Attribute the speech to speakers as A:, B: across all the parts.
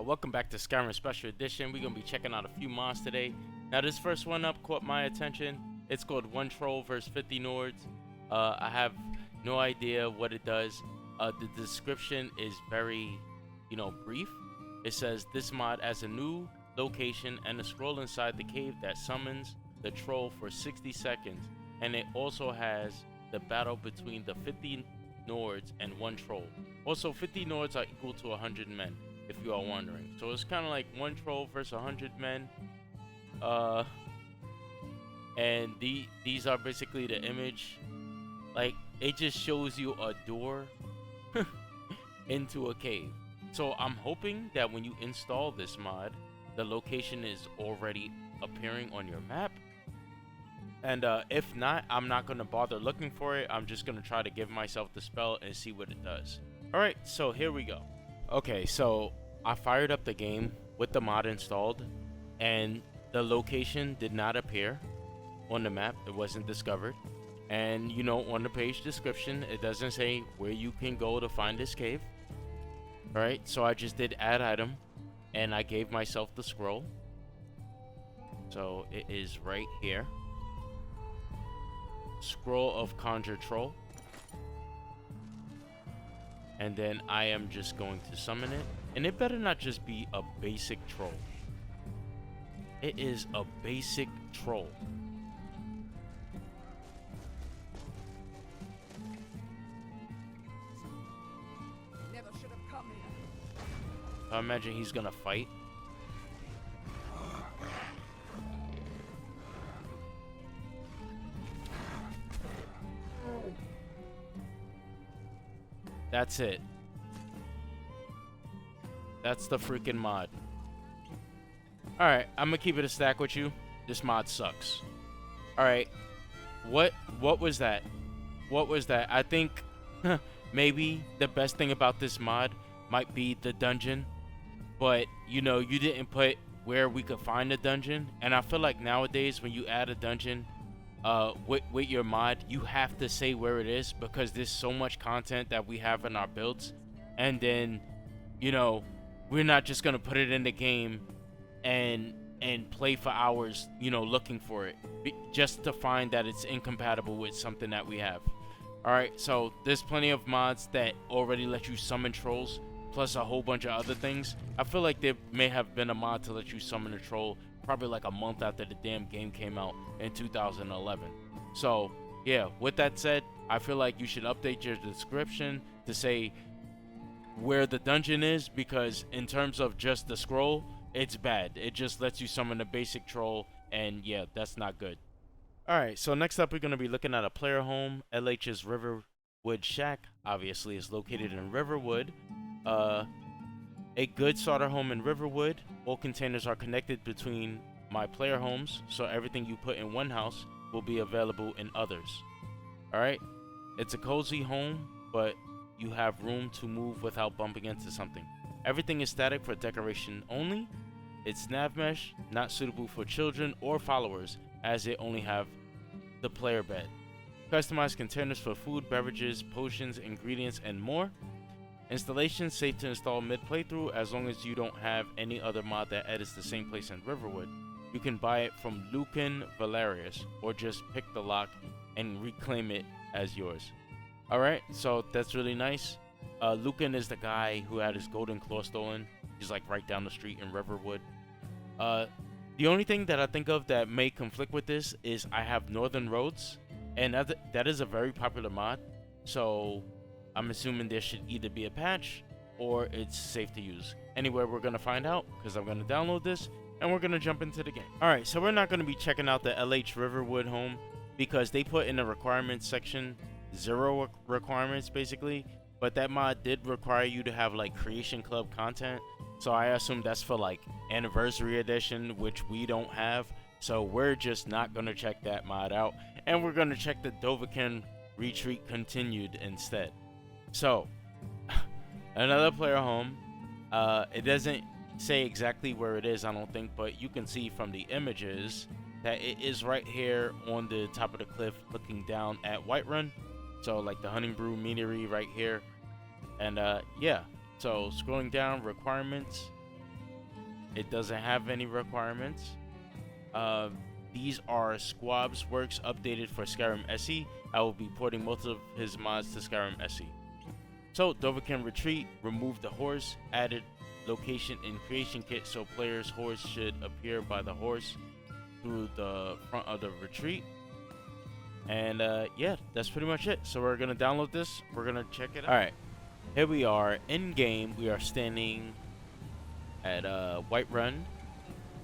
A: Welcome back to Skyrim Special Edition. We're going to be checking out a few mods today. Now, this first one up caught my attention. It's called 1 Troll vs 50 Nords. I have no idea what it does. The description is very, brief. It says, this mod adds a new location and a scroll inside the cave that summons the troll for 60 seconds. And it also has the battle between the 50 Nords and 1 Troll. Also, 50 Nords are equal to 100 men, if you are wondering. So it's kind of like 1 Troll versus 100 men. And these are basically the image. Like, it just shows you a door into a cave. So I'm hoping that when you install this mod, the location is already appearing on your map. And if not, I'm not going to bother looking for it. I'm just going to try to give myself the spell and see what it does. Alright, so here we go. Okay, so I fired up the game with the mod installed, and the location did not appear on the map. It wasn't discovered. And, on the page description, it doesn't say where you can go to find this cave. Alright, so I just did add item, and I gave myself the scroll. So it is right here. Scroll of Conjure Troll. And then I am just going to summon it. And it better not just be a basic troll. It is a basic troll.
B: Never should have come here.
A: I imagine he's gonna fight. That's it. That's the freaking mod. Alright, I'm gonna keep it a stack with you. This mod sucks. Alright. What was that? What was that? I think maybe the best thing about this mod might be the dungeon. But, you didn't put where we could find a dungeon. And I feel like nowadays when you add a dungeon with your mod, you have to say where it is, because there's so much content that we have in our builds, and then we're not just gonna put it in the game and play for hours looking for it just to find that it's incompatible with something that we have. Alright, so there's plenty of mods that already let you summon trolls, plus a whole bunch of other things. I feel like there may have been a mod to let you summon a troll probably like a month after the damn game came out in 2011. So yeah, with that said, I feel like you should update your description to say where the dungeon is, because in terms of just the scroll, it's bad. It just lets you summon a basic troll, and yeah, that's not good. Alright, so next up we're going to be looking at a player home. LH's Riverwood Shack obviously is located in Riverwood. A good starter home in Riverwood. All containers are connected between my player homes, so everything you put in one house will be available in others. Alright, it's a cozy home, but you have room to move without bumping into something. Everything is static for decoration only. It's nav mesh, not suitable for children or followers, as it only have the player bed. Customized containers for food, beverages, potions, ingredients, and more. Installation safe to install mid-playthrough as long as you don't have any other mod that edits the same place in Riverwood. You can buy it from Lucan Valerius, or just pick the lock and reclaim it as yours. Alright, so that's really nice. Lucan is the guy who had his golden claw stolen. He's like right down the street in Riverwood. The only thing that I think of that may conflict with this is I have Northern Roads, and that is a very popular mod. So I'm assuming there should either be a patch or it's safe to use. Anyway, we're going to find out, because I'm going to download this and we're going to jump into the game. Alright, so we're not going to be checking out the LH Riverwood home, because they put in the requirements section 0 requirements basically, but that mod did require you to have like Creation Club content. So I assume that's for like Anniversary Edition, which we don't have. So we're just not going to check that mod out, and we're going to check the Dovahkiin Retreat Continued instead. So, another player home. It doesn't say exactly where it is, I don't think, but you can see from the images that it is right here on the top of the cliff looking down at Whiterun. So, like the Hunting Brew Meadery right here. And, yeah. So, scrolling down, requirements. It doesn't have any requirements. Uh, these are Squab's works updated for Skyrim SE. I will be porting most of his mods to Skyrim SE. So, Dovahkiin Retreat, remove the horse, added location in creation kit so players' horse should appear by the horse through the front of the retreat. And yeah, that's pretty much it. So we're gonna download this, we're gonna check it out. Alright, here we are in game. We are standing at Whiterun,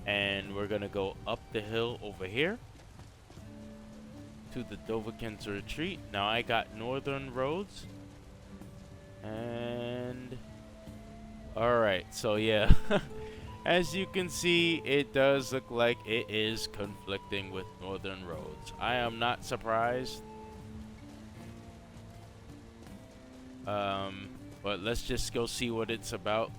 A: and we're gonna go up the hill over here to the Dovahkiin's Retreat. Now I got northern roads, and alright, so yeah. As you can see, it does look like it is conflicting with northern roads. I am not surprised. But let's just go see what it's about.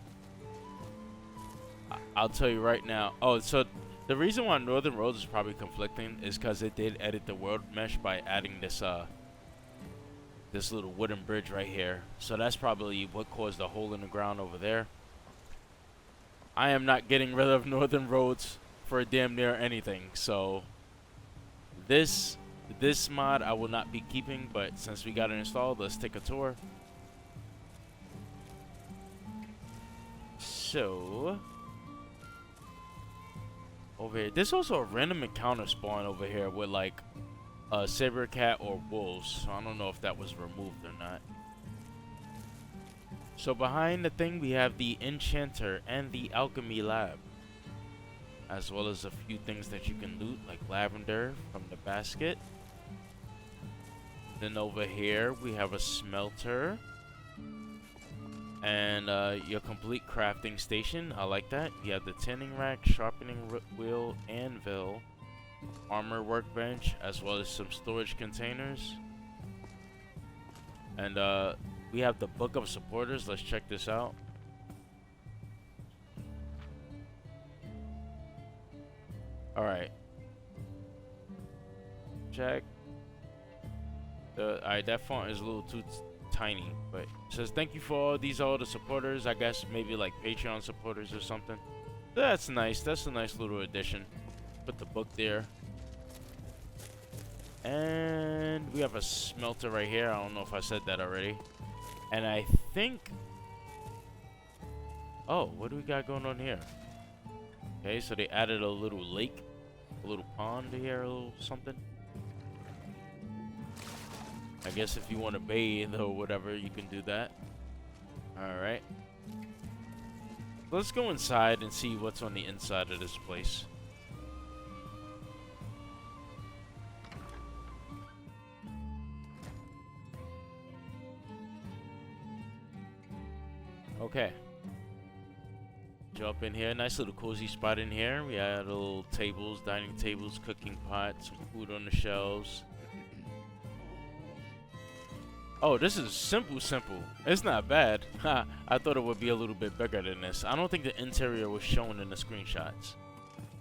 A: I'll tell you right now. Oh, so the reason why northern roads is probably conflicting is because it did edit the world mesh by adding this this little wooden bridge right here. So that's probably what caused the hole in the ground over there. I am not getting rid of northern roads for damn near anything. So this mod I will not be keeping, but since we got it installed, let's take a tour. So over here, there's also a random encounter spawn over here with like a saber cat or wolves. So I don't know if that was removed or not. So behind the thing we have the enchanter and the alchemy lab, as well as a few things that you can loot like lavender from the basket. Then over here we have a smelter and your complete crafting station. I like that. You have the tinning rack, sharpening wheel, anvil, armor workbench, as well as some storage containers. And we have the book of supporters. Let's check this out. Alright. Check. Alright, that font is a little too tiny, but it says thank you for all the supporters. I guess maybe like Patreon supporters or something. That's nice. That's a nice little addition. Put the book there. And we have a smelter right here. I don't know if I said that already. And I think... Oh, what do we got going on here? Okay, so they added a little lake. A little pond here, a little something. I guess if you want to bathe or whatever, you can do that. Alright. Let's go inside and see what's on the inside of this place. Okay. Jump in here. Nice little cozy spot in here. We had little tables, dining tables, cooking pots, some food on the shelves. Oh, this is simple. It's not bad. Ha, I thought it would be a little bit bigger than this. I don't think the interior was shown in the screenshots.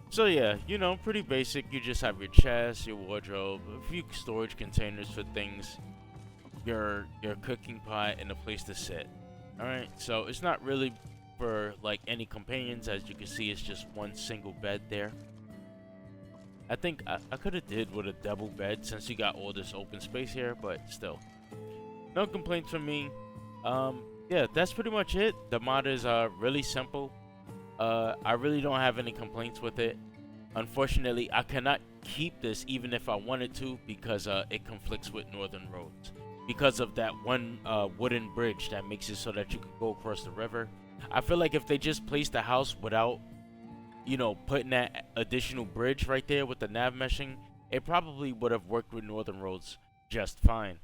A: So yeah, you know, pretty basic. You just have your chest, your wardrobe, a few storage containers for things, your cooking pot, and a place to sit. Alright, so it's not really for like any companions. As you can see, it's just one single bed there. I think I could have did with a double bed since you got all this open space here, but still. No complaints from me. Yeah, that's pretty much it. The mod is really simple. I really don't have any complaints with it. Unfortunately, I cannot keep this even if I wanted to because it conflicts with northern roads. Because of that one wooden bridge that makes it so that you can go across the river. I feel like if they just placed the house without, you know, putting that additional bridge right there with the nav meshing, it probably would have worked with northern roads just fine.